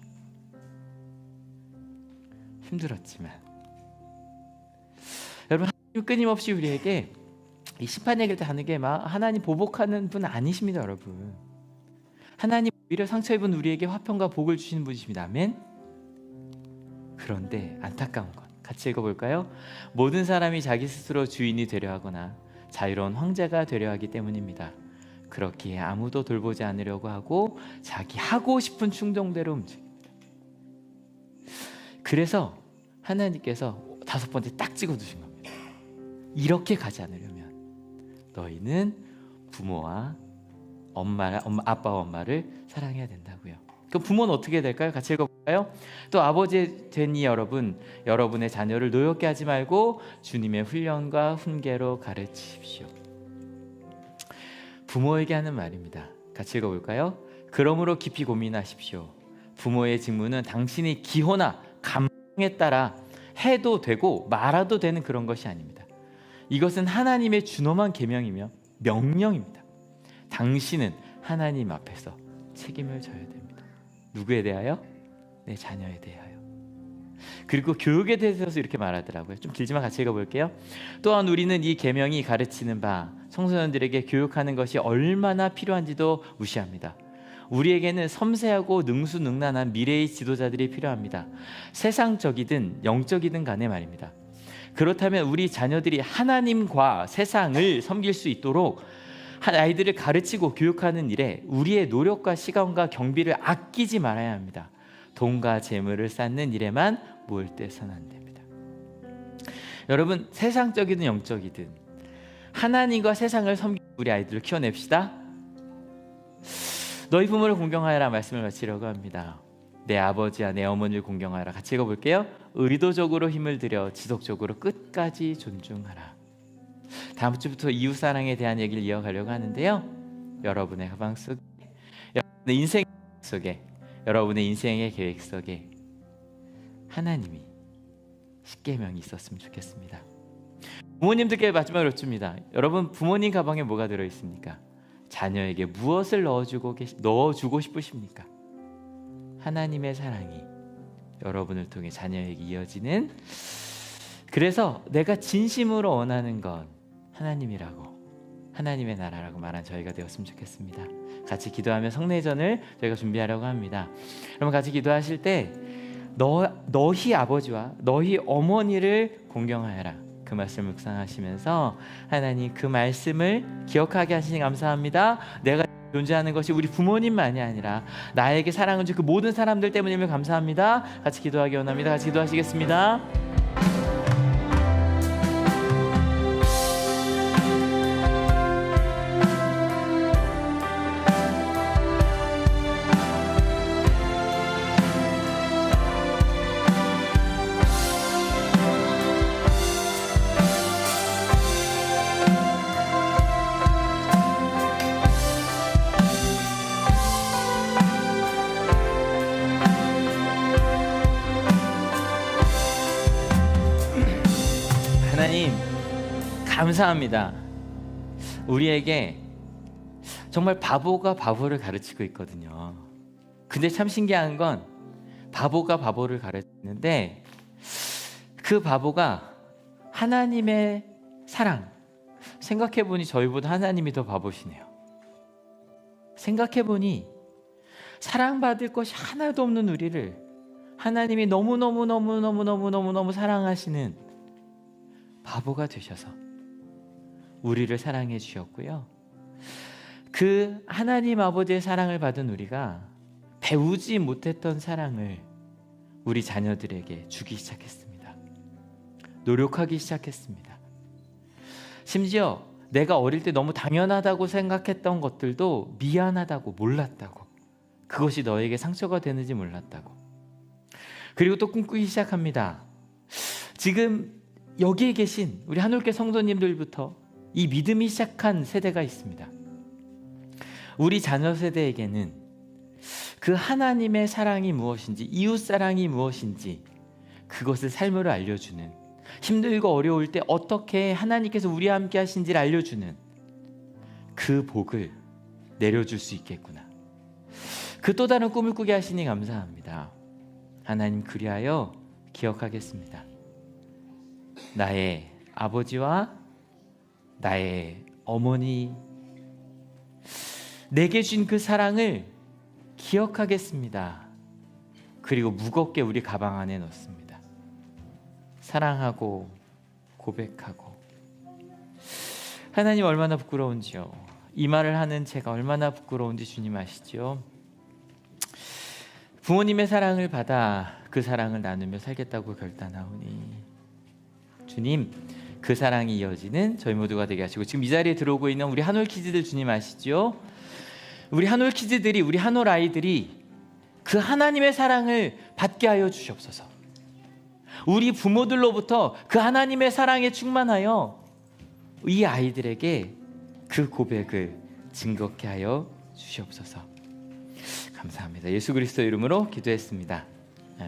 힘들었지만 여러분, 하나님 끊임없이 우리에게 이 심판 얘기를 하는 게 막 하나님 보복하는 분 아니십니다. 여러분, 하나님 오히려 상처 입은 우리에게 화평과 복을 주시는 분이십니다. 아멘. 그런데 안타까운 것 같이 읽어볼까요? 모든 사람이 자기 스스로 주인이 되려 하거나 자유로운 황제가 되려 하기 때문입니다. 그렇기에 아무도 돌보지 않으려고 하고 자기 하고 싶은 충동대로 움직입니다. 그래서 하나님께서 5번째 딱 찍어두신 겁니다. 이렇게 가지 않으려면 너희는 부모와 아빠와 엄마를 사랑해야 된다고요. 그럼 부모는 어떻게 될까요? 같이 읽어볼까요? 또 아버지 되니 여러분의 자녀를 노엽게 하지 말고 주님의 훈련과 훈계로 가르치십시오. 부모에게 하는 말입니다. 같이 읽어볼까요? 그러므로 깊이 고민하십시오. 부모의 직무는 당신의 기호나 감정에 따라 해도 되고 말아도 되는 그런 것이 아닙니다. 이것은 하나님의 준엄한 계명이며 명령입니다. 당신은 하나님 앞에서 책임을 져야 됩니다. 누구에 대하여? 내 자녀에 대하여. 그리고 교육에 대해서 이렇게 말하더라고요. 좀 길지만 같이 읽어볼게요. 또한 우리는 이 계명이 가르치는 바 청소년들에게 교육하는 것이 얼마나 필요한지도 무시합니다. 우리에게는 섬세하고 능수능란한 미래의 지도자들이 필요합니다. 세상적이든 영적이든 간에 말입니다. 그렇다면 우리 자녀들이 하나님과 세상을 섬길 수 있도록 아이들을 가르치고 교육하는 일에 우리의 노력과 시간과 경비를 아끼지 말아야 합니다. 돈과 재물을 쌓는 일에만 몰두해서는 안 됩니다. 여러분, 세상적이든 영적이든 하나님과 세상을 섬기는 우리 아이들을 키워냅시다. 너희 부모를 공경하여라 말씀을 마치려고 합니다. 내 아버지와 내 어머니를 공경하여라. 같이 읽어볼게요. 의도적으로 힘을 들여 지속적으로 끝까지 존중하라. 다음 주부터 이웃사랑에 대한 얘기를 이어가려고 하는데요, 여러분의 가방 속에, 여러분의 인생 속에, 여러분의 인생의 계획 속에 하나님이 십계명이 있었으면 좋겠습니다. 부모님들께 마지막으로 여쭙니다. 여러분, 부모님 가방에 뭐가 들어있습니까? 자녀에게 무엇을 넣어주고 싶으십니까? 하나님의 사랑이 여러분을 통해 자녀에게 이어지는, 그래서 내가 진심으로 원하는 건 하나님이라고, 하나님의 나라라고 말한 저희가 되었으면 좋겠습니다. 같이 기도하며 성례전을 저희가 준비하려고 합니다. 여러분, 같이 기도하실 때 너희 아버지와 너희 어머니를 공경하여라, 그 말씀을 묵상하시면서 하나님 그 말씀을 기억하게 하시니 감사합니다. 내가 존재하는 것이 우리 부모님만이 아니라 나에게 사랑을 준 그 모든 사람들 때문임을 감사합니다. 같이 기도하기 원합니다. 같이 기도하시겠습니다. 하나님, 감사합니다. 우리에게 정말 바보가 바보를 가르치고 있거든요. 근데 참 신기한 건 바보가 바보를 가르치는데 그 바보가 하나님의 사랑, 생각해보니 저희보다 하나님이 더 바보시네요. 생각해보니 사랑받을 것이 하나도 없는 우리를 하나님이 너무너무 사랑하시는 바보가 되셔서 우리를 사랑해 주셨고요. 그 하나님 아버지의 사랑을 받은 우리가 배우지 못했던 사랑을 우리 자녀들에게 주기 시작했습니다. 노력하기 시작했습니다. 심지어 내가 어릴 때 너무 당연하다고 생각했던 것들도 미안하다고 몰랐다고, 그것이 너에게 상처가 되는지 몰랐다고. 그리고 또 꿈꾸기 시작합니다. 지금 여기에 계신 우리 한올교 성도님들부터 이 믿음이 시작한 세대가 있습니다. 우리 자녀 세대에게는 그 하나님의 사랑이 무엇인지, 이웃 사랑이 무엇인지 그것을 삶으로 알려주는, 힘들고 어려울 때 어떻게 하나님께서 우리와 함께 하신지를 알려주는 그 복을 내려줄 수 있겠구나. 그 또 다른 꿈을 꾸게 하시니 감사합니다. 하나님, 그리하여 기억하겠습니다. 나의 아버지와 나의 어머니, 내게 준 그 사랑을 기억하겠습니다. 그리고 무겁게 우리 가방 안에 넣습니다. 사랑하고 고백하고. 하나님, 얼마나 부끄러운지요. 이 말을 하는 제가 얼마나 부끄러운지 주님 아시죠? 부모님의 사랑을 받아 그 사랑을 나누며 살겠다고 결단하오니 주님, 그 사랑이 이어지는 저희 모두가 되게 하시고, 지금 이 자리에 들어오고 있는 우리 한올 키즈들 주님 아시죠? 우리 한올 키즈들이, 우리 한올 아이들이 그 하나님의 사랑을 받게 하여 주시옵소서. 우리 부모들로부터 그 하나님의 사랑에 충만하여 이 아이들에게 그 고백을 증거케 하여 주시옵소서. 감사합니다. 예수 그리스도 이름으로 기도했습니다.